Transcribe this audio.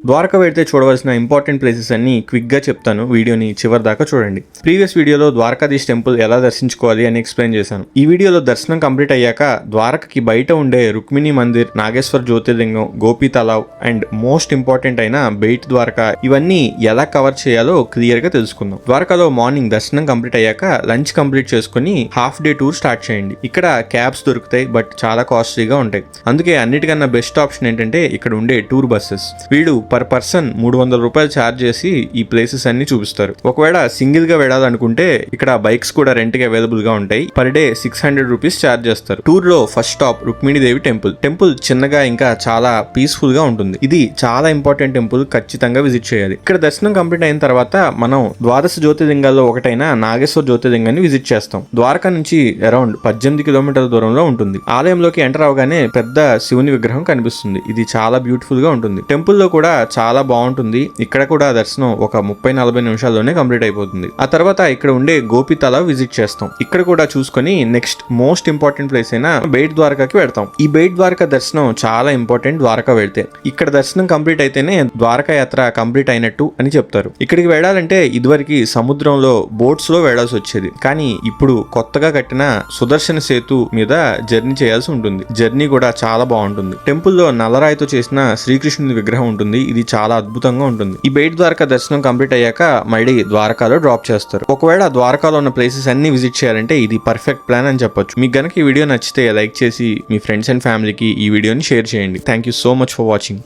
ద్వారకా వెళ్తే చూడవలసిన important places అన్ని క్విక్ గా చెప్తాను, వీడియోని చివరి దాకా చూడండి. ప్రీవియస్ వీడియోలో ద్వారకాధీశ్ టెంపుల్ ఎలా దర్శించుకోవాలి అని ఎక్స్ప్లెయిన్ చేశాను. ఈ వీడియోలో దర్శనం కంప్లీట్ అయ్యాక ద్వారకకి బయట ఉండే రుక్మిణి మందిర్, నాగేశ్వర్ జ్యోతిర్లింగం, Gopi Talav and most important అయిన బెయిట్ ద్వారకా ఇవన్నీ ఎలా కవర్ చేయాలో క్లియర్ గా తెలుసుకుందాం. ద్వారకాలో మార్నింగ్ దర్శనం కంప్లీట్ అయ్యాక లంచ్ కంప్లీట్ చేసుకుని హాఫ్ డే టూర్ స్టార్ట్ చేయండి. ఇక్కడ క్యాబ్స్ దొరుకుతాయి, బట్ చాలా కాస్ట్లీగా ఉంటాయి. అందుకే అన్నిటికన్నా బెస్ట్ ఆప్షన్ ఏంటంటే ఇక్కడ ఉండే టూర్ బస్సెస్. వీళ్ళు పర్ పర్సన్ 300 రూపాయలు ఛార్జ్ చేసి ఈ ప్లేసెస్ అన్ని చూపిస్తారు. ఒకవేళ సింగిల్ గా వెళ్ళాలనుకుంటే ఇక్కడ బైక్స్ కూడా రెంట్ కి అవైలబుల్ గా ఉంటాయి. పర్ డే 600 రూపీస్ ఛార్జ్ చేస్తారు. టూర్ లో first stop Rukmini Devi temple. Temple చిన్నగా ఇంకా చాలా పీస్ఫుల్ గా ఉంటుంది. ఇది చాలా ఇంపార్టెంట్ టెంపుల్, ఖచ్చితంగా విజిట్ చేయాలి. ఇక్కడ దర్శనం కంప్లీట్ అయిన తర్వాత మనం ద్వాదశ జ్యోతిర్లింగాల్లో ఒకటైన నాగేశ్వర జ్యోతిర్లింగాన్ని విజిట్ చేస్తాం. ద్వారకా నుంచి అరౌండ్ 18 కిలోమీటర్ల దూరంలో ఉంటుంది. ఆలయంలోకి ఎంటర్ అవగానే పెద్ద శివుని విగ్రహం కనిపిస్తుంది. ఇది చాలా బ్యూటిఫుల్ గా ఉంటుంది. టెంపుల్ లో కూడా చాలా బాగుంటుంది. ఇక్కడ కూడా దర్శనం ఒక 30-40 నిమిషాల్లోనే కంప్లీట్ అయిపోతుంది. ఆ తర్వాత ఇక్కడ ఉండే గోపి తలావ్ విజిట్ చేస్తాం. ఇక్కడ కూడా చూసుకొని నెక్స్ట్ మోస్ట్ ఇంపార్టెంట్ ప్లేస్ అయిన బెయిట్ ద్వారకాకి వెళ్తాం. ఈ బెయిట్ ద్వారకా దర్శనం చాలా ఇంపార్టెంట్. ద్వారకా వెళ్తే ఇక్కడ దర్శనం కంప్లీట్ అయితేనే ద్వారకా యాత్ర కంప్లీట్ అయినట్టు అని చెప్తారు. ఇక్కడికి వెళ్ళాలంటే ఇదివరకు సముద్రంలో బోట్స్ లో వెళ్లాల్సి వచ్చేది, కానీ ఇప్పుడు కొత్తగా కట్టిన సుదర్శన సేతు మీద జర్నీ చేయాల్సి ఉంటుంది. జర్నీ కూడా చాలా బాగుంటుంది. టెంపుల్లో నల్లరాయితో చేసిన శ్రీకృష్ణుని విగ్రహం ఉంటుంది. ఇది చాలా అద్భుతంగా ఉంటుంది. ఈ బెయిట్ ద్వారకా దర్శనం కంప్లీట్ అయ్యాక మళ్ళీ ద్వారకాలో డ్రాప్ చేస్తారు. ఒకవేళ ద్వారకాలో ఉన్న ప్లేసెస్ అన్ని విజిట్ చేయాలంటే ఇది పర్ఫెక్ట్ ప్లాన్ అని చెప్పొచ్చు. మీకు గనక ఈ వీడియో నచ్చితే లైక్ చేసి మీ ఫ్రెండ్స్ అండ్ ఫ్యామిలీకి ఈ వీడియోని షేర్ చేయండి. Thank you so much for watching.